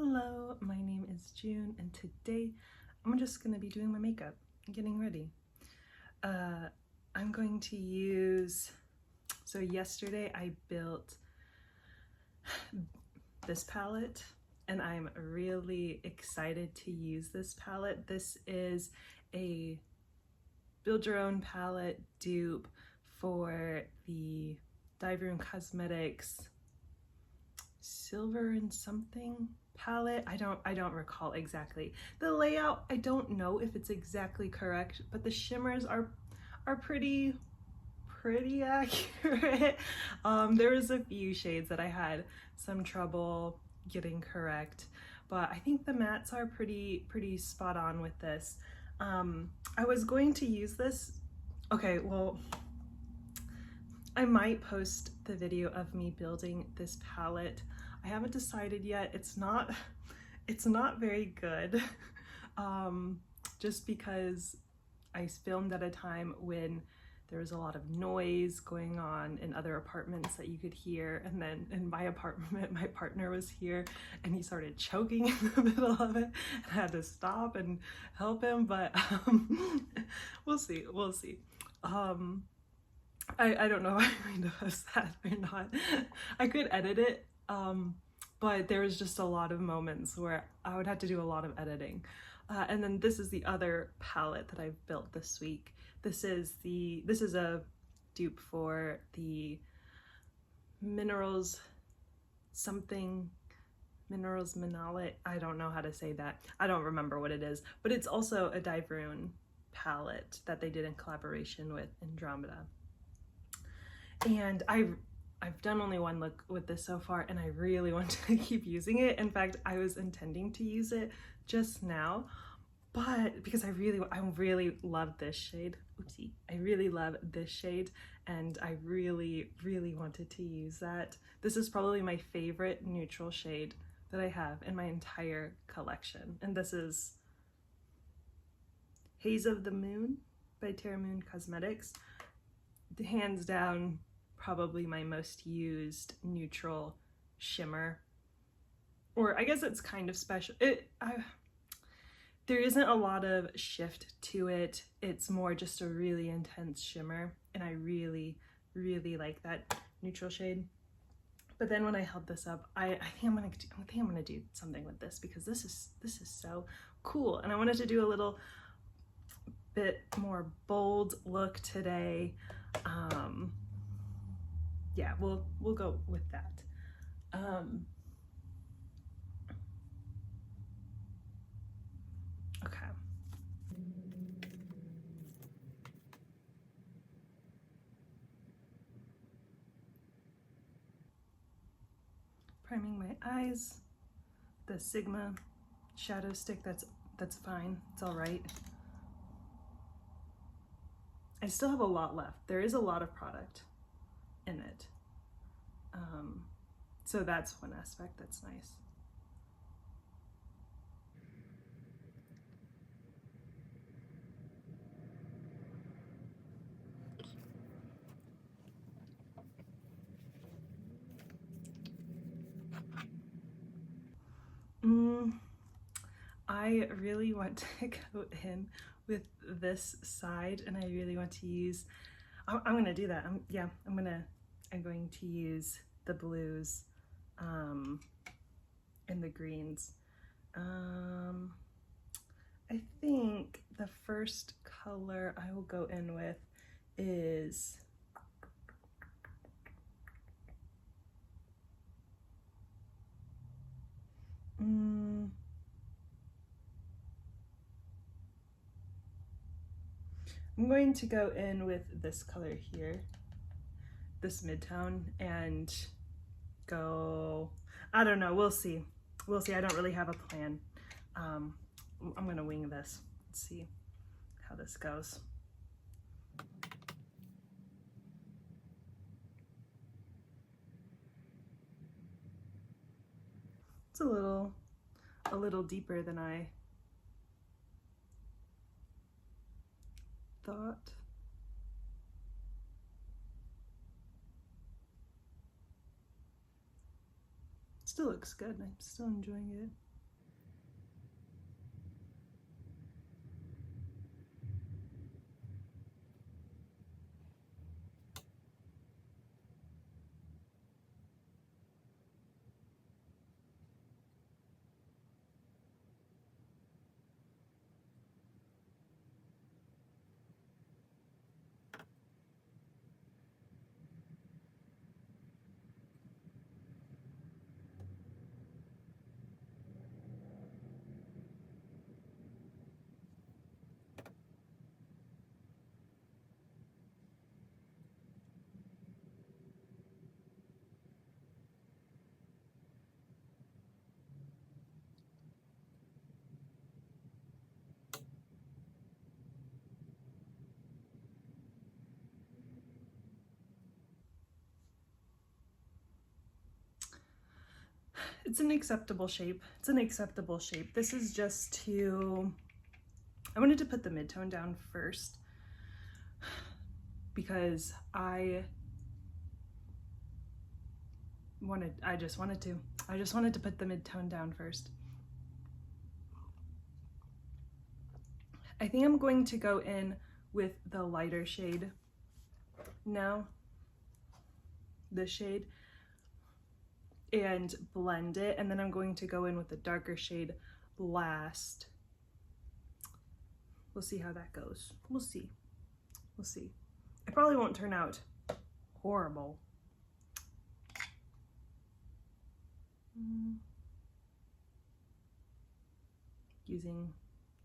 Hello, my name is June and today I'm just going to be doing my makeup and getting ready. I'm going to use, so yesterday I built this palette and I'm really excited to use this palette. This is a build your own palette dupe for the Dieverune Cosmetics Silver and something palette. I don't recall exactly. The layout, I don't know if it's exactly correct, but the shimmers are pretty accurate. There was a few shades that I had some trouble getting correct, but I think the mattes are pretty spot on with this. I was going to use this. Okay, well, I might post the video of me building this palette. I haven't decided yet. It's not very good, just because I filmed at a time when there was a lot of noise going on in other apartments that you could hear, and then in my apartment my partner was here and he started choking in the middle of it and I had to stop and help him, but we'll see. I don't know if I'm going to post that or not. I could edit it, but there was just a lot of moments where I would have to do a lot of editing. And then this is the other palette that I've built this week. This is a dupe for the Minerals Mineralite. I don't know how to say that. I don't remember what it is, but it's also a Dieverune palette that they did in collaboration with Andromeda. And I've done only one look with this so far and I really want to keep using it. In fact, I was intending to use it just now, but because I really love this shade. Oopsie. I really love this shade and I really wanted to use that. This is probably my favorite neutral shade that I have in my entire collection. And this is Haze of the Moon by Terra Cosmetics. Hands down, probably my most used neutral shimmer, or I guess it's kind of special. There isn't a lot of shift to it. It's more just a really intense shimmer, and I really like that neutral shade. But then when I held this up, I think I'm gonna do something with this because this is so cool, and I wanted to do a little bit more bold look today. Yeah, we'll go with that. Okay. Priming my eyes. The Sigma shadow stick, that's fine. It's all right. I still have a lot left. There is a lot of product in it. So that's one aspect that's nice. I really want to go in with this side, and I really want to use, I'm gonna do that. I'm going to use the blues and the greens. I think the first color I will go in with is I'm going to go in with this color here, this mid-tone, and go, I don't know, we'll see. I don't really have a plan. I'm gonna wing this. Let's see how this goes. It's a little deeper than I thought. Still looks good. I'm still enjoying it. It's an acceptable shape. It's an acceptable shape. This is just to, I wanted to put the mid-tone down first because I just wanted to put the mid-tone down first. I think I'm going to go in with the lighter shade now, this shade, and blend it, and then I'm going to go in with the darker shade last. We'll see how that goes. We'll see. We'll see. It probably won't turn out horrible. Using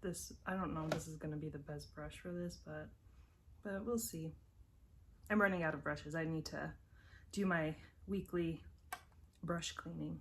this, I don't know if this is going to be the best brush for this, but we'll see. I'm running out of brushes. I need to do my weekly brush cleaning.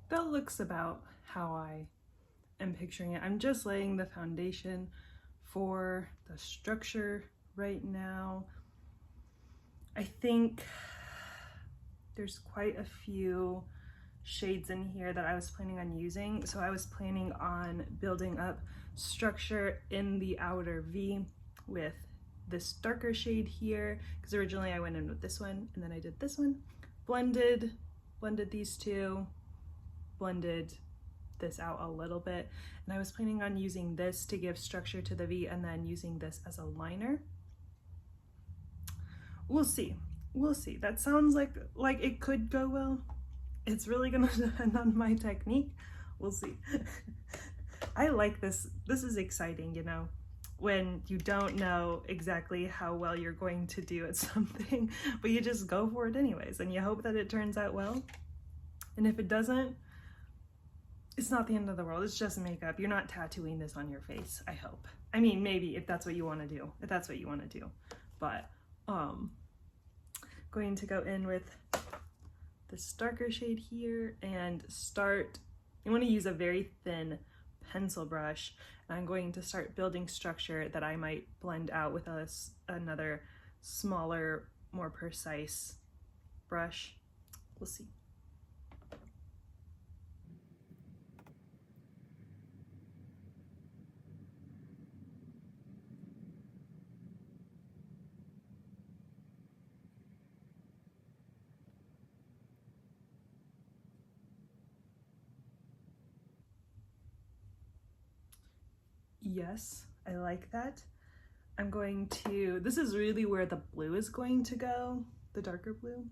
That looks about how I am picturing it. I'm just laying the foundation for the structure right now. I think there's quite a few shades in here that I was planning on using. So I was planning on building up structure in the outer V with this darker shade here, because originally I went in with this one and then I did this one, blended these two, blended this out a little bit, and I was planning on using this to give structure to the V and then using this as a liner. We'll see. We'll see. That sounds like it could go well. It's really gonna depend on my technique. We'll see. I like this. This is exciting, you know, when you don't know exactly how well you're going to do at something, but you just go for it anyways, and you hope that it turns out well. And if it doesn't, it's not the end of the world. It's just makeup. You're not tattooing this on your face, I hope. I mean, maybe if that's what you want to do. If that's what you want to do. But going to go in with this darker shade here and start, you want to use a very thin pencil brush, and I'm going to start building structure that I might blend out with another smaller, more precise brush. We'll see. Yes, I like that. I'm going to, this is really where the blue is going to go, the darker blue.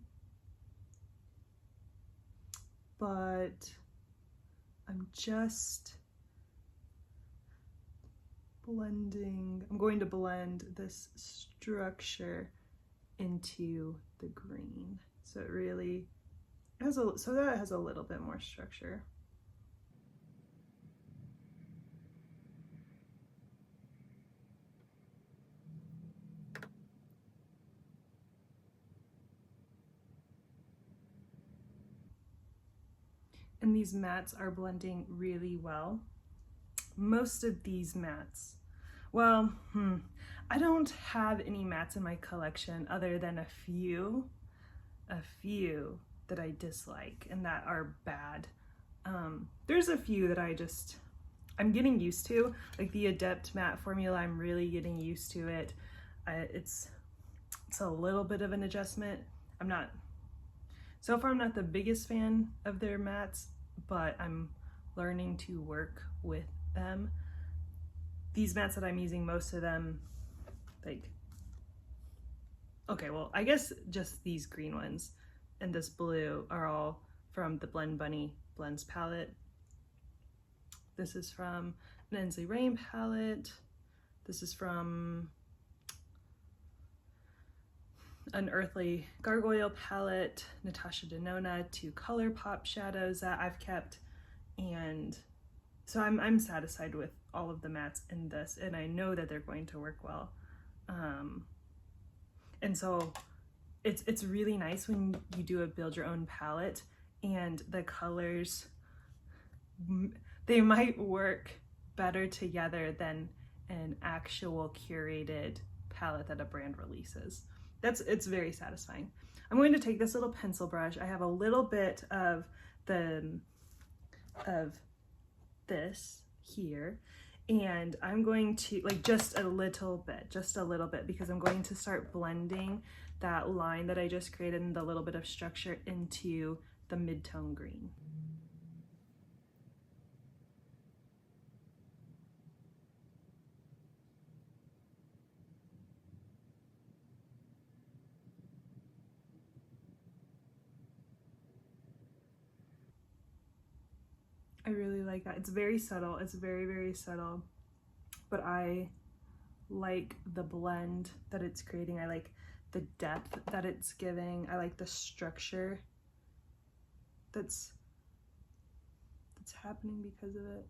But I'm just blending, I'm going to blend this structure into the green. So it really has so that it has a little bit more structure. and these mats are blending really well. Most of these mats, well, I don't have any mats in my collection other than a few that I dislike and that are bad. There's a few that I'm getting used to, like the Adept matte formula. I'm really getting used to it. It's a little bit of an adjustment. So far I'm not the biggest fan of their mats, but I'm learning to work with them. These mats that I'm using, most of them, like, okay, well, I guess just these green ones and this blue are all from the Blend Bunny Blends palette. This is from an Ensley Rain palette. This is from Unearthly Gargoyle palette, Natasha Denona, 2 Colorpop shadows that I've kept, and so I'm satisfied with all of the mattes in this, and I know that they're going to work well. And so it's really nice when you do a build your own palette and the colors, they might work better together than an actual curated palette that a brand releases. It's very satisfying. I'm going to take this little pencil brush. I have a little bit of this here, and I'm going to, like, just a little bit, because I'm going to start blending that line that I just created and the little bit of structure into the mid-tone green. I really like that. It's very subtle. It's very, very subtle, but I like the blend that it's creating. I like the depth that it's giving. I like the structure that's happening because of it.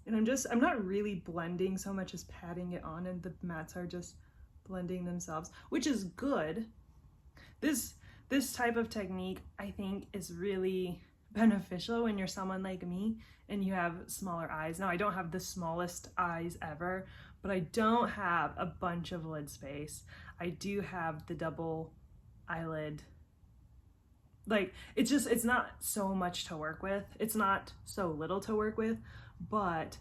And I'm not really blending so much as patting it on, and the mats are just blending themselves, which is good. This type of technique, I think, is really beneficial when you're someone like me and you have smaller eyes. Now, I don't have the smallest eyes ever, but I don't have a bunch of lid space. I do have the double eyelid. Like, it's not so much to work with. It's not so little to work with, but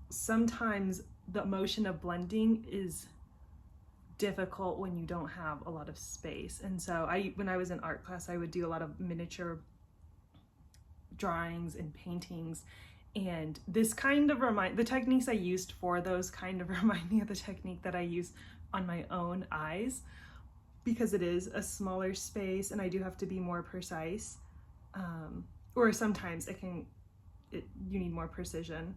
sometimes the motion of blending is difficult when you don't have a lot of space. And so when I was in art class, I would do a lot of miniature drawings and paintings, and this kind of the techniques I used for those kind of remind me of the technique that I use on my own eyes, because it is a smaller space and I do have to be more precise, or sometimes you need more precision,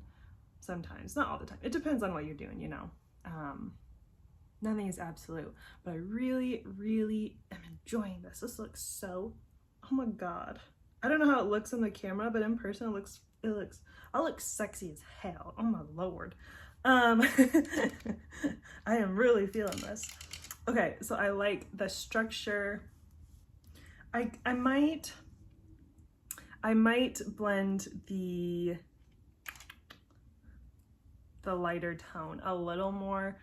sometimes, not all the time. It depends on what you're doing, you know. Nothing is absolute, but I really, really am enjoying this. This looks so, oh my God. I don't know how it looks on the camera, but in person I look sexy as hell. Oh my Lord. I am really feeling this. Okay, so I like the structure. I might blend the lighter tone a little more,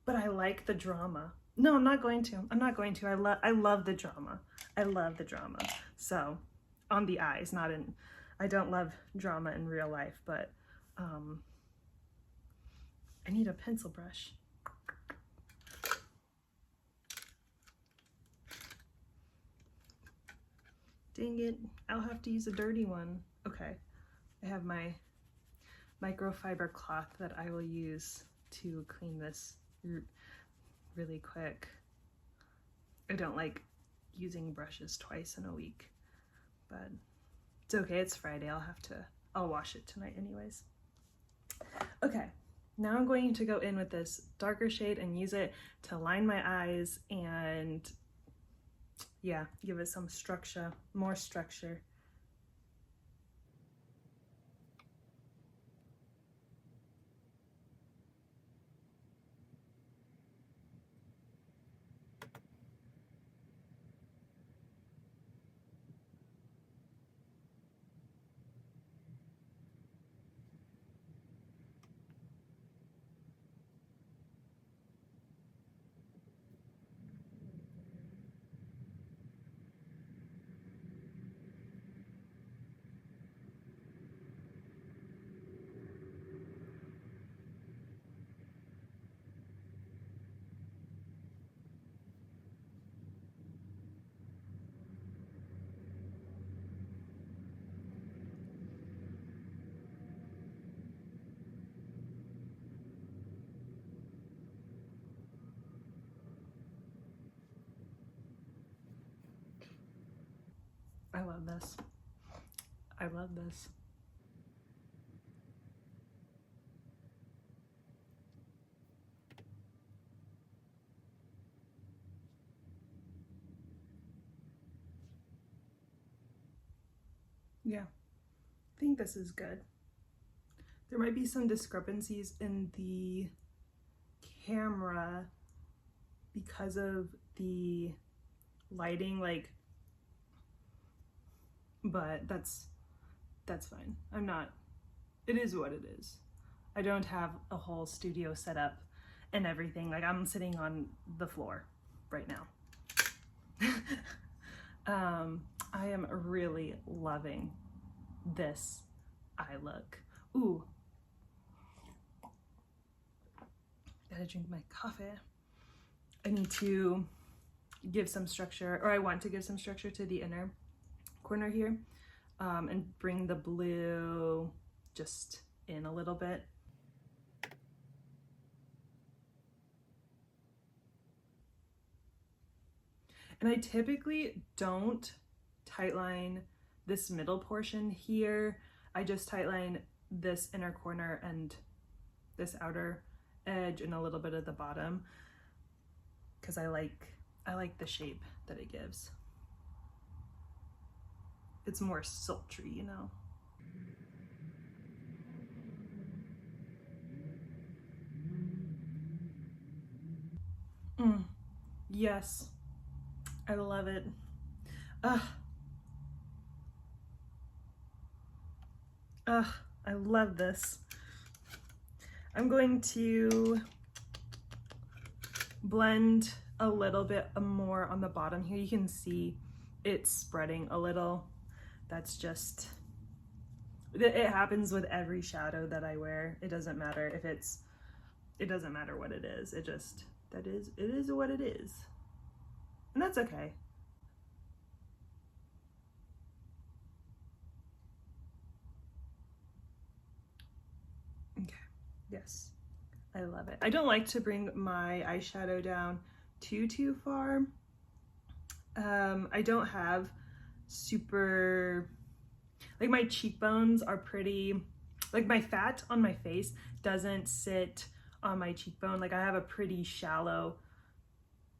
but I like the drama. No, I'm not going to. I love the drama. I love the drama. So, on the eyes, not in, I don't love drama in real life, but I need a pencil brush. Dang it, I'll have to use a dirty one. Okay, I have my microfiber cloth that I will use to clean this really quick. I don't like using brushes twice in a week, but it's okay, it's Friday. I'll wash it tonight anyways. Okay, now I'm going to go in with this darker shade and use it to line my eyes and, yeah, give it some structure, more structure. I love this. I love this. Yeah, I think this is good. There might be some discrepancies in the camera because of the lighting, like, but that's fine. I'm not, it is what it is. I don't have a whole studio set up and everything. Like, I'm sitting on the floor right now. I am really loving this eye look. Ooh, gotta drink my coffee. I need to give some structure, or I want to give some structure to the inner corner here, and bring the blue just in a little bit. And I typically don't tightline this middle portion here. I just tightline this inner corner and this outer edge and a little bit of the bottom, because I like the shape that it gives. It's more sultry, you know. Yes, I love it. I love this. I'm going to blend a little bit more on the bottom here. You can see it's spreading a little. That's just, it happens with every shadow that I wear. It doesn't matter if it doesn't matter what it is. It just, it is what it is. And that's okay. Okay, yes, I love it. I don't like to bring my eyeshadow down too far. I don't have super, like, my cheekbones are pretty, like, my fat on my face doesn't sit on my cheekbone. Like, I have a pretty shallow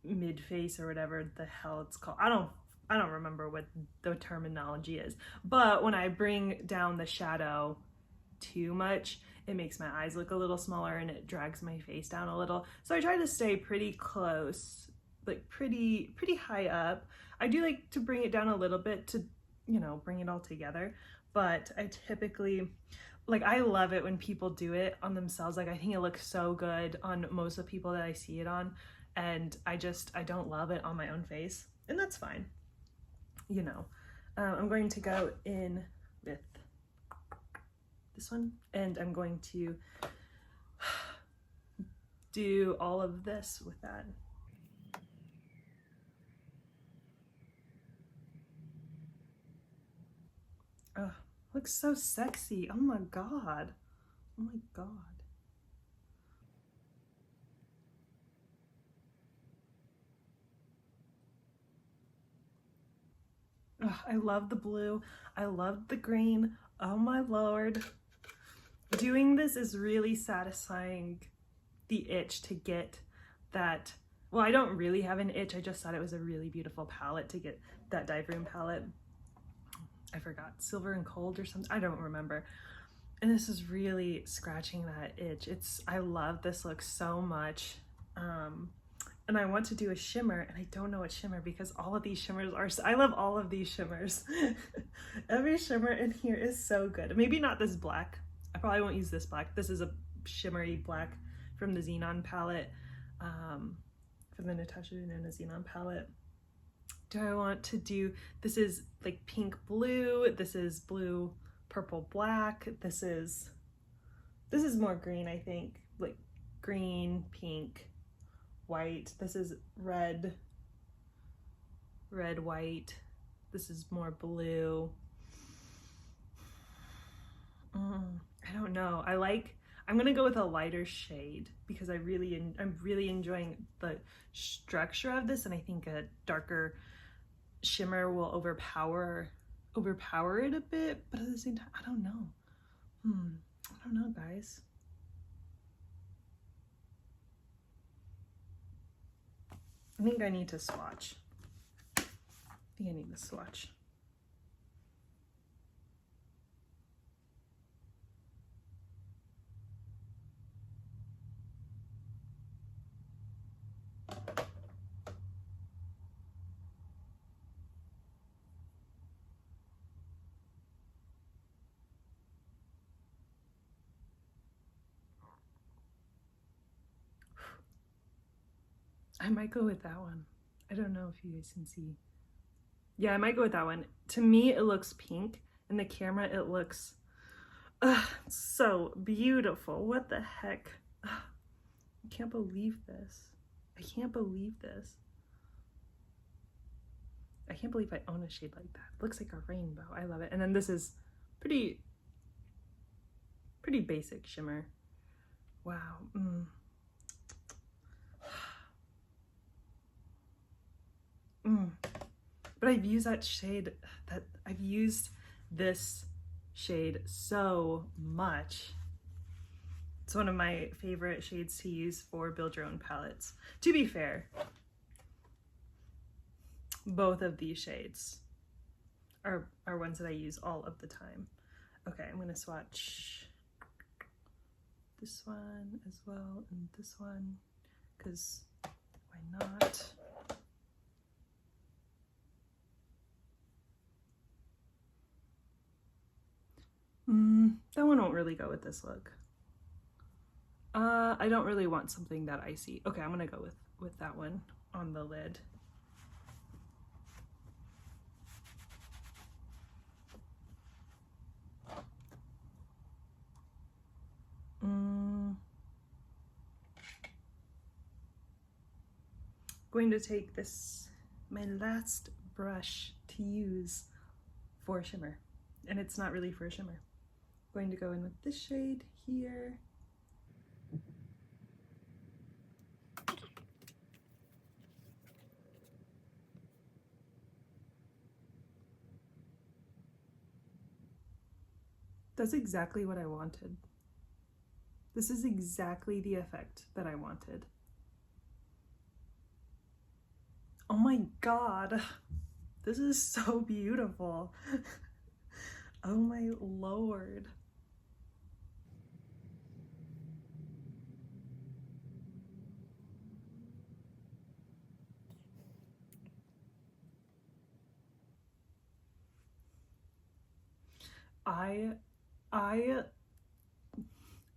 mid face or whatever the hell it's called. I don't remember what the terminology is, but when I bring down the shadow too much, it makes my eyes look a little smaller and it drags my face down a little. So I try to stay pretty close, like pretty high up. I do like to bring it down a little bit to, you know, bring it all together, but I typically, like, I love it when people do it on themselves. Like, I think it looks so good on most of the people that I see it on, and I don't love it on my own face, and that's fine, you know. I'm going to go in with this one, and I'm going to do all of this with that. Oh, looks so sexy. Oh my god. Oh my god. Oh, I love the blue. I love the green. Oh my lord. Doing this is really satisfying the itch to get that. Well, I don't really have an itch. I just thought it was a really beautiful palette to get that Dieverune palette. I forgot, Silver and Cold or something. I don't remember. And this is really scratching that itch. I love this look so much. And I want to do a shimmer, and I don't know what shimmer, because all of these shimmers are, I love all of these shimmers. Every shimmer in here is so good. Maybe not this black. I probably won't use this black. This is a shimmery black from the Xenon palette, from the Natasha Denona Xenon palette. Do I want to do, this is like pink blue, this is blue, purple, black, this is more green, I think, like green, pink, white. This is red, white. This is more blue. I don't know. I'm gonna go with a lighter shade because I'm really enjoying the structure of this, and I think a darker shimmer will overpower overpower it a bit, but at the same time, I don't know. I don't know, guys. I think I need to swatch. I might go with that one. I don't know if you guys can see. Yeah, I might go with that one. To me, it looks pink. In the camera, it looks so beautiful. What the heck? I can't believe this. I can't believe this. I can't believe I own a shade like that. It looks like a rainbow. I love it. And then this is pretty basic shimmer. Wow. But I've used I've used this shade so much. It's one of my favorite shades to use for build your own palettes. To be fair, both of these shades are ones that I use all of the time. Okay, I'm gonna swatch this one as well and this one, because why not? That one won't really go with this look. I don't really want something that icy. Okay, I'm gonna go with that one on the lid. Going to take my last brush to use for shimmer, and it's not really for a shimmer. Going to go in with this shade here. That's exactly what I wanted. This is exactly the effect that I wanted. Oh my god, this is so beautiful. Oh my lord.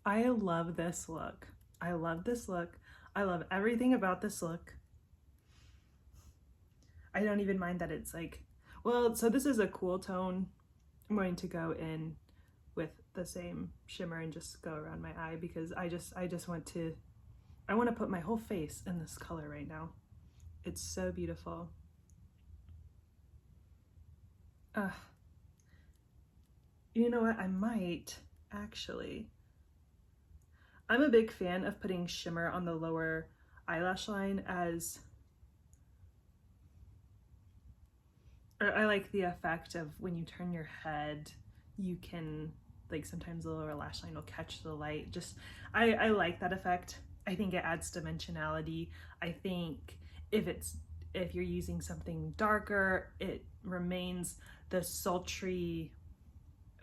I love this look. I love this look. I love everything about this look. I don't even mind that it's like, well, so this is a cool tone. I'm going to go in with the same shimmer and just go around my eye because I just want to put my whole face in this color right now. It's so beautiful. You know what? I might actually. I'm a big fan of putting shimmer on the lower eyelash line I like the effect of when you turn your head, you can, like, sometimes the lower lash line will catch the light. Just, I like that effect. I think it adds dimensionality. I think if you're using something darker, it remains the sultry,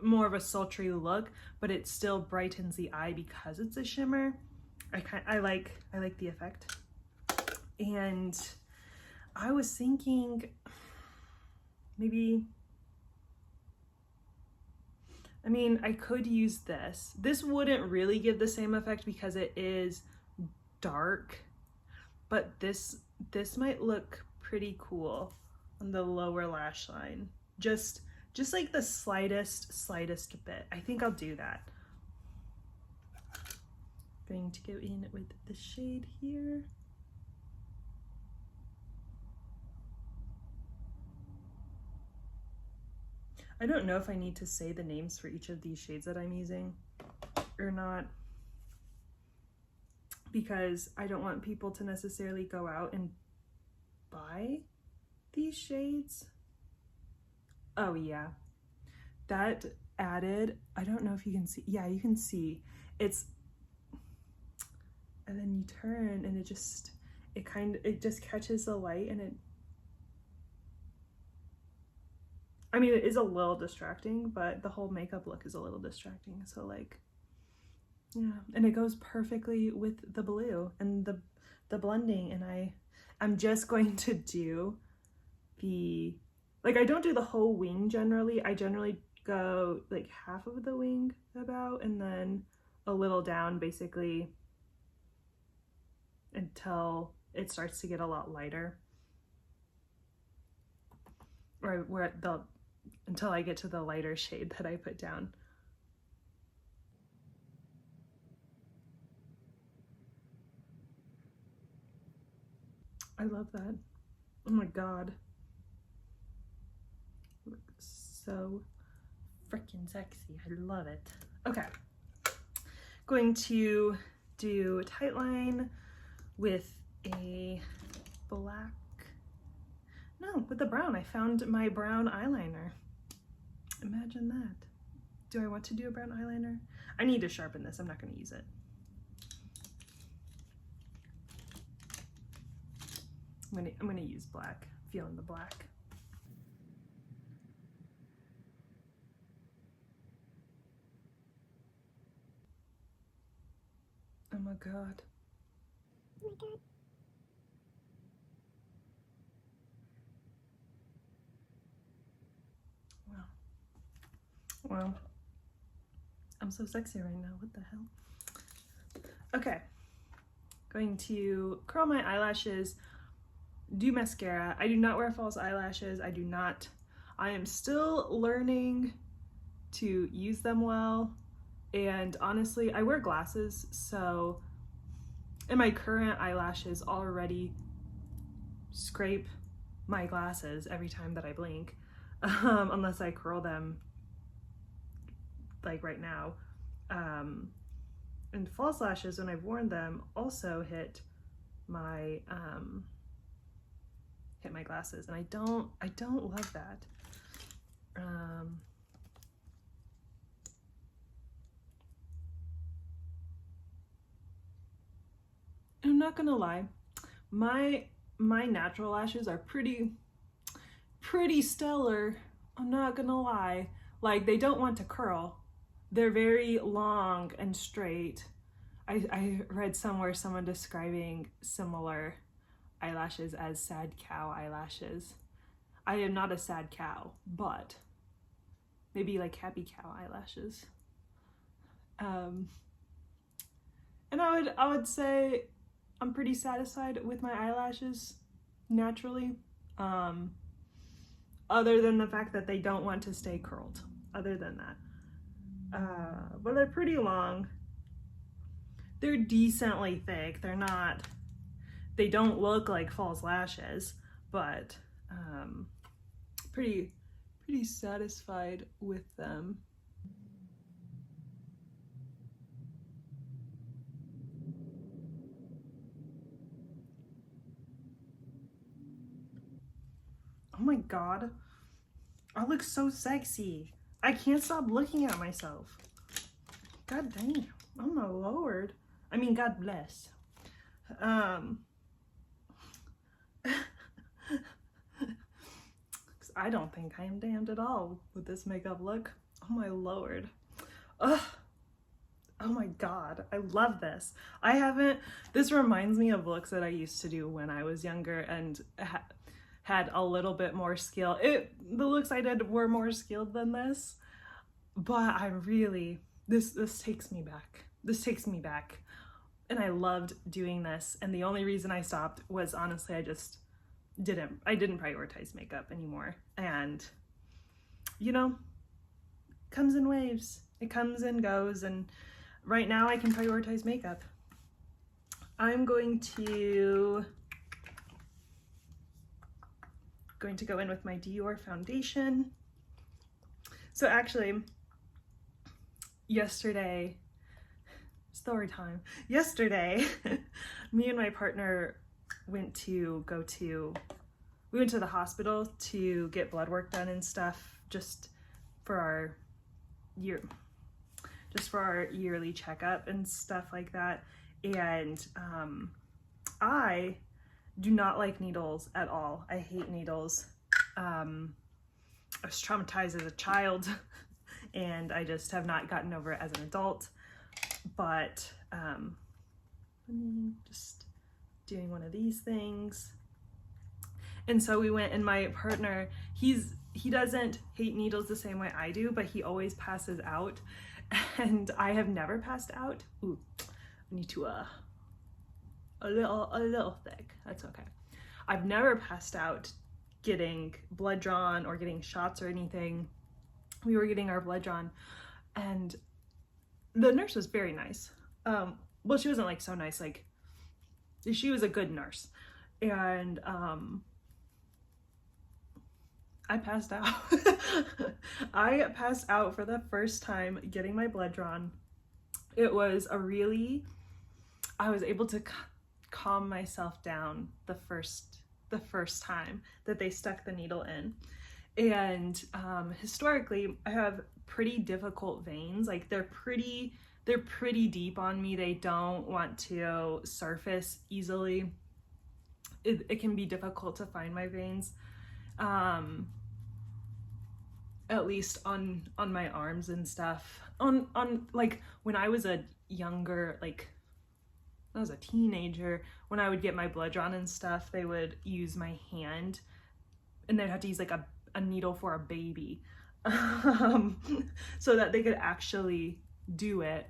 more of a sultry look, but it still brightens the eye because it's a shimmer. I like the effect. And I was thinking maybe, I mean, I could use this. This wouldn't really give the same effect because it is dark, but this might look pretty cool on the lower lash line. Just like the slightest bit. I think I'll do that. Going to go in with the shade here. I don't know if I need to say the names for each of these shades that I'm using or not, because I don't want people to necessarily go out and buy these shades. Oh yeah, that added, I don't know if you can see, yeah, you can see, it's, and then you turn and it just catches the light, and it, I mean, it is a little distracting, but the whole makeup look is a little distracting. So like, yeah, and it goes perfectly with the blue and the blending. And I'm just going to do the, like, I don't do the whole wing generally. I generally go like half of the wing about, and then a little down basically until it starts to get a lot lighter, or where until I get to the lighter shade that I put down. I love that. Oh my god. So freaking sexy. I love it. Okay. Going to do a tight line with a black, no, with the brown. I found my brown eyeliner. Imagine that. Do I want to do a brown eyeliner? I need to sharpen this. I'm not going to use it. I'm gonna use black. Feeling the black. Oh my god. Oh my god. Wow. Well, I'm so sexy right now. What the hell? Okay. Going to curl my eyelashes, do mascara. I do not wear false eyelashes. I am still learning to use them well. And honestly, I wear glasses, so, and my current eyelashes already scrape my glasses every time that I blink, unless I curl them like right now. And false lashes, when I've worn them, also hit my glasses, and I don't love that. I'm not gonna lie, my natural lashes are pretty stellar. I'm not gonna lie. Like, they don't want to curl. They're very long and straight. I read somewhere someone describing similar eyelashes as sad cow eyelashes. I am not a sad cow, but maybe like happy cow eyelashes. And I would say I'm pretty satisfied with my eyelashes naturally, other than the fact that they don't want to stay curled. Other than that, but they're pretty long. They're decently thick. They don't look like false lashes, but pretty satisfied with them. Oh my god, I look so sexy. I can't stop looking at myself. God damn. Oh my lord. I mean, God bless. I don't think I am damned at all with this makeup look. Oh my lord. Ugh. Oh my god, I love this. This reminds me of looks that I used to do when I was younger and had a little bit more skill. The looks I did were more skilled than this, but I really, this takes me back. This takes me back. And I loved doing this. And the only reason I stopped was honestly, I didn't prioritize makeup anymore. And, you know, it comes in waves. It comes and goes. And right now I can prioritize makeup. I'm going to go in with my Dior foundation. So actually, yesterday, me and my partner we went to the hospital to get blood work done and stuff just for our yearly checkup and stuff like that. And I do not like needles at all. I hate needles. I was traumatized as a child and I just have not gotten over it as an adult. But just doing one of these things. And so we went, and my partner, he doesn't hate needles the same way I do, but he always passes out, and I have never passed out. Ooh, I need to a little thick. That's okay. I've never passed out getting blood drawn or getting shots or anything. We were getting our blood drawn, and the nurse was very nice. Well, she wasn't like so nice, like she was a good nurse. And I passed out. I passed out for the first time getting my blood drawn. It was I was able to calm myself down the first time that they stuck the needle in. And historically, I have pretty difficult veins. Like they're pretty deep on me. They don't want to surface easily. It can be difficult to find my veins, at least on my arms and stuff. On like when I was a younger, like I was a teenager, when I would get my blood drawn and stuff, they would use my hand, and they'd have to use like a needle for a baby, so that they could actually do it.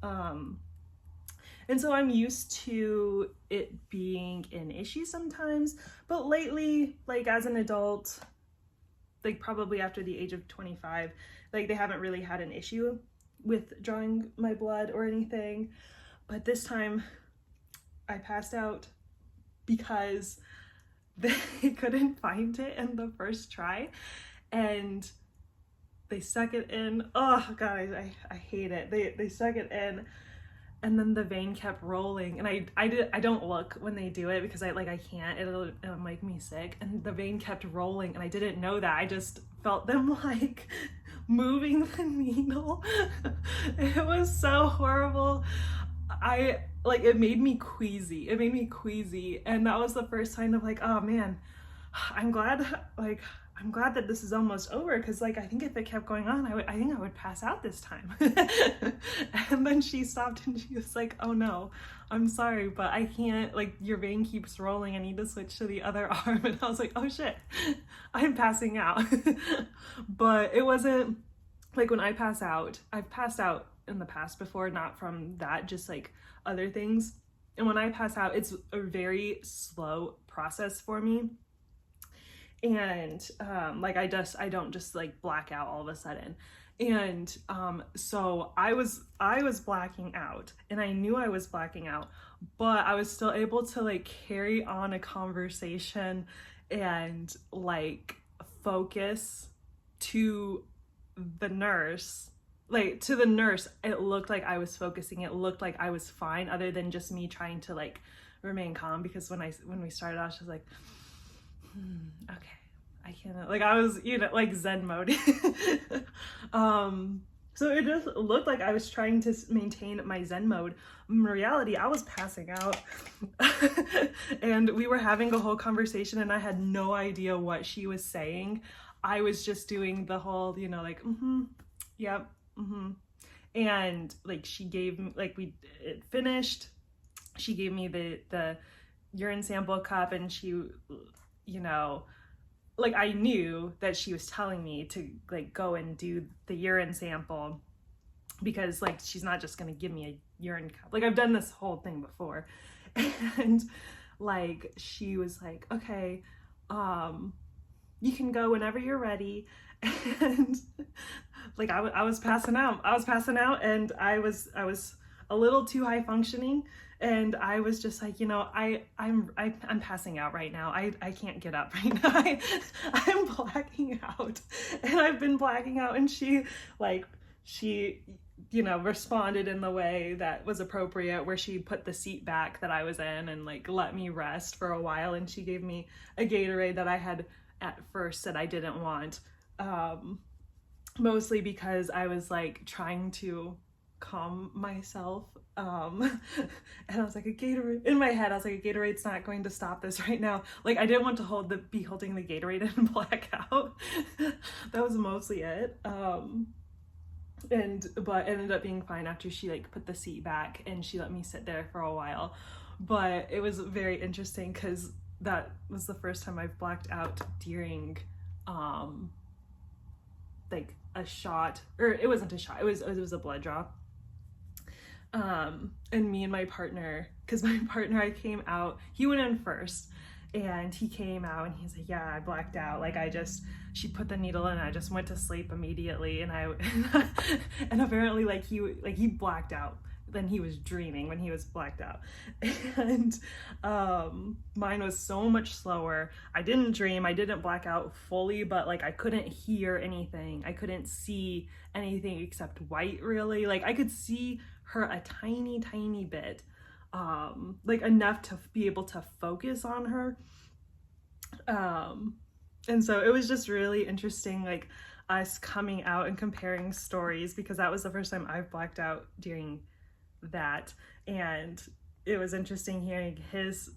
And so I'm used to it being an issue sometimes, but lately, like as an adult, like probably after the age of 25, like they haven't really had an issue with drawing my blood or anything. But this time I passed out because they couldn't find it in the first try, and they stuck it in. Oh God, I hate it. They stuck it in, and then the vein kept rolling, and I don't look when they do it because I can't, it'll make me sick. And the vein kept rolling, and I didn't know that. I just felt them like moving the needle. It was so horrible. It made me queasy. And that was the first time of like, oh man, I'm glad that this is almost over, because like I think if it kept going on, I think I would pass out this time. And then she stopped and she was like, oh no, I'm sorry, but I can't, like your vein keeps rolling, I need to switch to the other arm. And I was like, oh shit, I'm passing out. But it wasn't like when I pass out, I've passed out in the past before, not from that, just like other things. And when I pass out, it's a very slow process for me. And I don't just like black out all of a sudden. And so I was blacking out, and I knew I was blacking out, but I was still able to like carry on a conversation and like focus to the nurse. Like to the nurse, it looked like I was focusing. It looked like I was fine, other than just me trying to like remain calm, because when we started out, she was like, okay, I can't, like I was, like Zen mode. So it just looked like I was trying to maintain my Zen mode. In reality, I was passing out. And we were having a whole conversation, and I had no idea what she was saying. I was just doing the whole, like, yep, and like she gave me, like it finished, she gave me the urine sample cup, and she, like I knew that she was telling me to like go and do the urine sample, because like she's not just gonna give me a urine cup. Like I've done this whole thing before. And like she was like, okay, you can go whenever you're ready. And like I was passing out, and I was a little too high functioning, and I was just like, I'm passing out right now. I can't get up right now. I'm blacking out, and I've been blacking out. And she responded in the way that was appropriate, where she put the seat back that I was in and like let me rest for a while. And she gave me a Gatorade that I had at first said I didn't want. mostly because I was like trying to calm myself, and I was like, a Gatorade in my head, I was like, a Gatorade's not going to stop this right now. Like, I didn't want to be holding the Gatorade and black out. That was mostly it. But it ended up being fine after she like put the seat back and she let me sit there for a while. But it was very interesting because that was the first time I've blacked out during like a shot, or it wasn't a shot, it was a blood draw. And me and my partner, because my partner, I came out, he went in first, and he came out and he's like, yeah, I blacked out. Like, she put the needle in and I just went to sleep immediately. And and apparently like he blacked out. Then he was dreaming when he was blacked out. And mine was so much slower. I didn't dream, I didn't black out fully, but like I couldn't hear anything. I couldn't see anything except white, really. Like, I could see her a tiny bit, like enough to be able to focus on her. And so it was just really interesting, like us coming out and comparing stories, because that was the first time I've blacked out during that. And it was interesting hearing his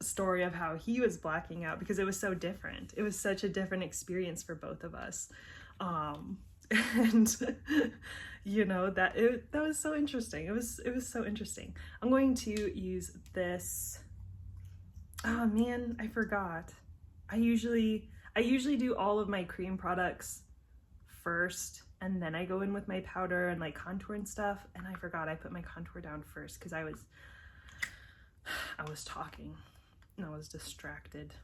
story of how he was blacking out, because it was so different. It was such a different experience for both of us. And you know, that was so interesting. It was so interesting. I'm going to use this. Oh man, I forgot. I usually do all of my cream products first, and then I go in with my powder and like contour and stuff. And I forgot I put my contour down first because I was talking and I was distracted.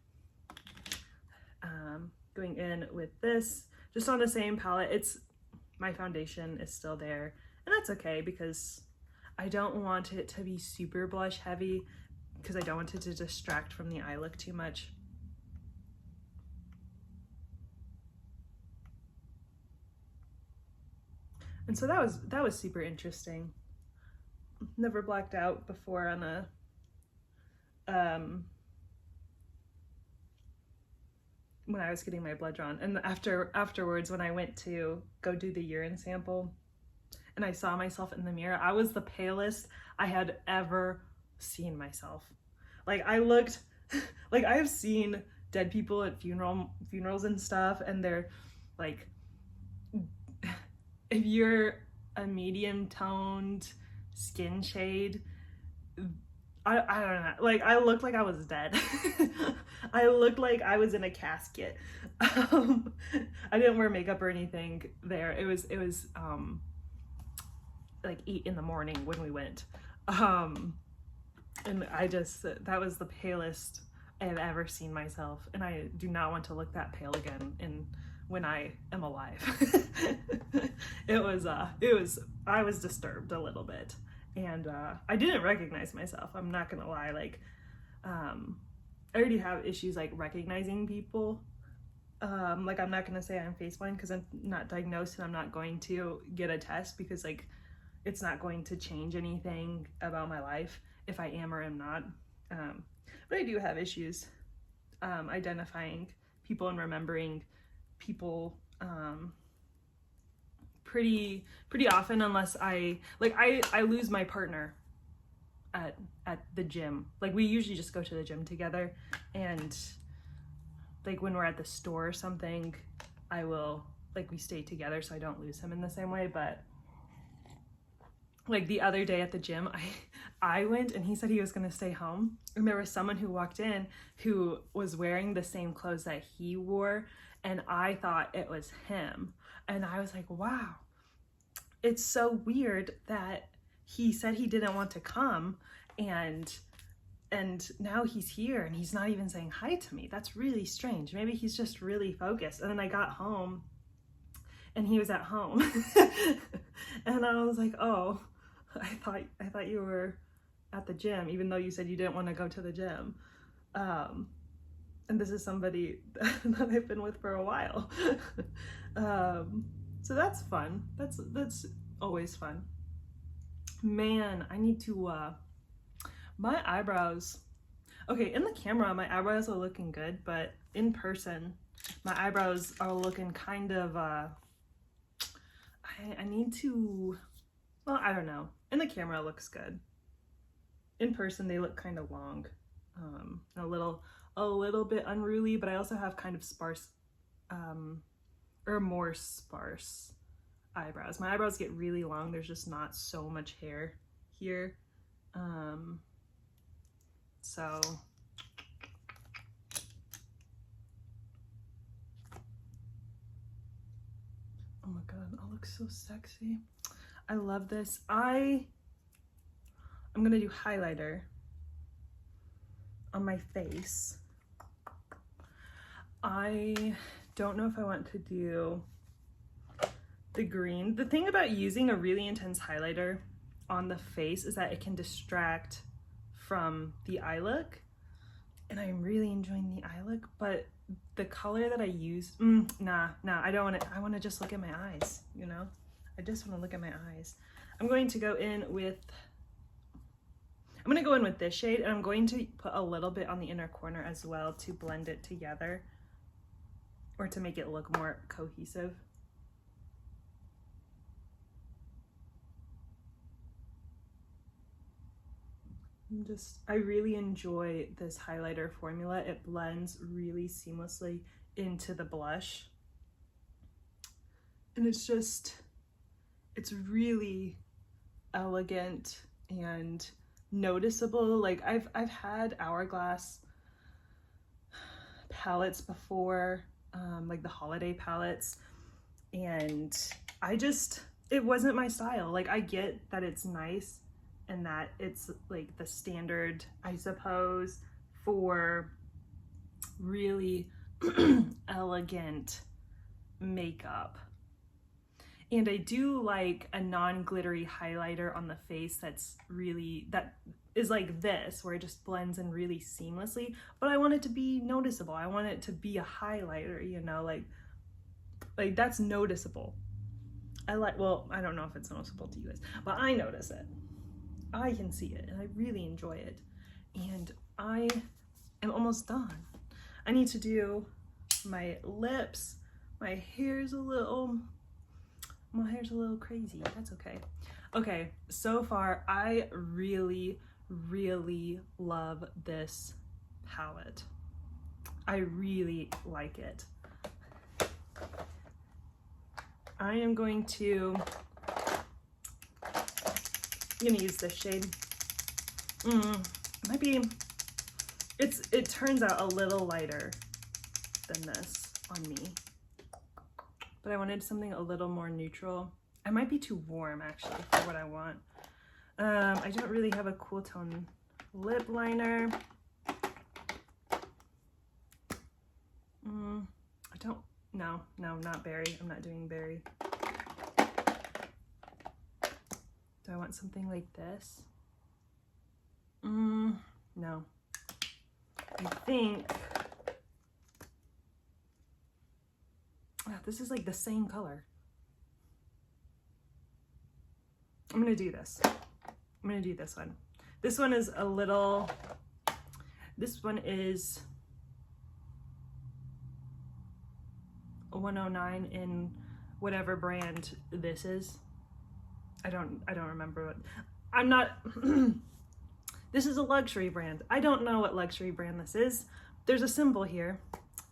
Going in with this, just on the same palette. My foundation is still there, and that's okay because I don't want it to be super blush heavy, because I don't want it to distract from the eye look too much. And so that was super interesting. Never blacked out before on a when I was getting my blood drawn. And afterwards, when I went to go do the urine sample and I saw myself in the mirror, I was the palest I had ever seen myself. Like, I looked like, I've seen dead people at funerals and stuff, and they're like, if you're a medium toned skin shade, I don't know, like, I looked like I was dead. I looked like I was in a casket. I didn't wear makeup or anything there. It was like 8 in the morning when we went. And that was the palest I have ever seen myself, and I do not want to look that pale again when I am alive. I was disturbed a little bit, and I didn't recognize myself. I'm not gonna lie. Like, I already have issues like recognizing people. Like, I'm not gonna say I'm face blind because I'm not diagnosed, and I'm not going to get a test because like it's not going to change anything about my life if I am or am not. But I do have issues identifying people and remembering people pretty often, unless I lose my partner at the gym. Like, we usually just go to the gym together, and like when we're at the store or something, I will, like, we stay together so I don't lose him in the same way. But like the other day at the gym, I went and he said he was gonna stay home, and there was someone who walked in who was wearing the same clothes that he wore, and I thought it was him. And I was like, wow, it's so weird that he said he didn't want to come, and now he's here and he's not even saying hi to me. That's really strange. Maybe he's just really focused. And then I got home and he was at home. And I was like, oh, I thought you were at the gym, even though you said you didn't want to go to the gym. And this is somebody that I've been with for a while. So that's fun. That's always fun. Man, I need to, my eyebrows, okay, in the camera, my eyebrows are looking good, but in person, My eyebrows are looking kind of, I need to, well, I don't know. In the camera, it looks good. In person, they look kind of long, a little bit unruly, but I also have kind of sparse, or more sparse eyebrows. My eyebrows get really long. There's just not so much hair here. So oh my god, I look so sexy. I love this. I'm gonna do highlighter on my face. I don't know if I want to do the green. The thing about using a really intense highlighter on the face is that it can distract from the eye look, and I'm really enjoying the eye look, but the color that I used, nah, I don't want to. I want to just look at my eyes, you know? I just want to look at my eyes. I'm going to go in with this shade, and I'm going to put a little bit on the inner corner as well to blend it together, or to make it look more cohesive. I really enjoy this highlighter formula. It blends really seamlessly into the blush. And it's really elegant and noticeable. Like I've had hourglass palettes before, like the holiday palettes, and it wasn't my style. Like I get that it's nice and that it's like the standard, I suppose, for really elegant makeup. And I do like a non-glittery highlighter on the face that is like this, where it just blends in really seamlessly, but I want it to be noticeable. I want it to be a highlighter, you know, like that's noticeable. Well, I don't know if it's noticeable to you guys, but I notice it. I can see it, and I really enjoy it. And I am almost done. I need to do my lips. My hair's a little crazy. That's okay. Okay, so far I really love this palette. I really like it. I am going to use this shade. It turns out a little lighter than this on me, but I wanted something a little more neutral. I might be too warm actually for what I want. I don't really have a cool tone lip liner. No, not berry. I'm not doing berry. Do I want something like this? No. I think this is like the same color. I'm gonna do this. I'm gonna do this one. This one is this one is 109 in whatever brand this is. I don't remember what. I'm not this is a luxury brand. I don't know what luxury brand this is. There's a symbol here.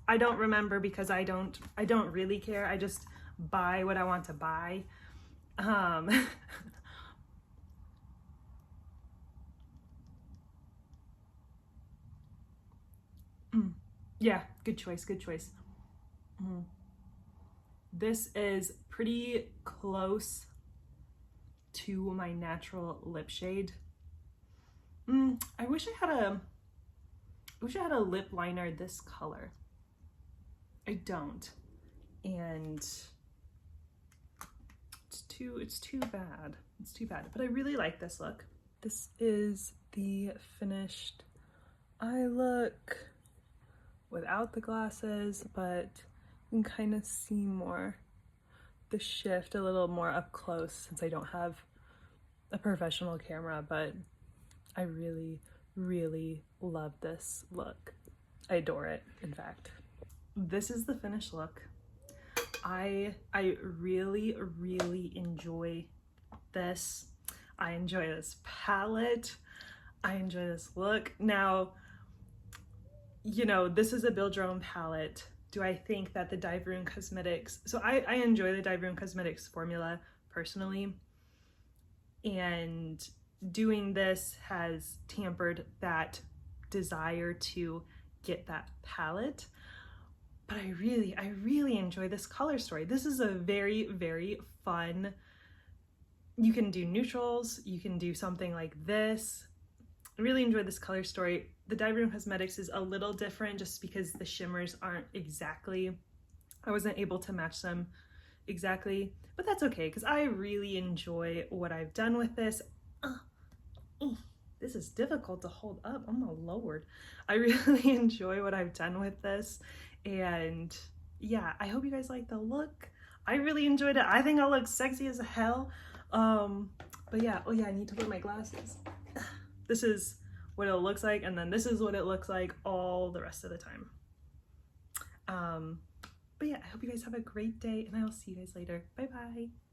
I don't remember because I don't really care. I just buy what I want to buy. Yeah, good choice. This is pretty close to my natural lip shade. I wish I had a lip liner this color. I don't, and it's too bad. It's too bad, but I really like this look. This is the finished eye look without the glasses, but you can kind of see more the shift a little more up close since I don't have a professional camera, but I really love this look. I adore it, in fact. this is the finished look. I really, really enjoy this. I enjoy this palette. I enjoy this look. Now, you know, this is a build your own palette. Do I think that the Dieverune Cosmetics, so I enjoy the Dieverune Cosmetics formula personally, and doing this has tampered that desire to get that palette. But I really enjoy this color story. This is a very, very fun, you can do neutrals, you can do something like this. I really enjoy this color story. The Dieverune Cosmetics is a little different just because the shimmers aren't exactly, I wasn't able to match them exactly, but that's okay because I really enjoy what I've done with this. This is difficult to hold up. Oh my lord. I really enjoy what I've done with this, and yeah, I hope you guys like the look. I really enjoyed it. I think I look sexy as hell. But yeah, oh yeah, I need to wear my glasses. This is what it looks like, and then this is what it looks like all the rest of the time. But yeah, I hope you guys have a great day, and I will see you guys later. Bye bye.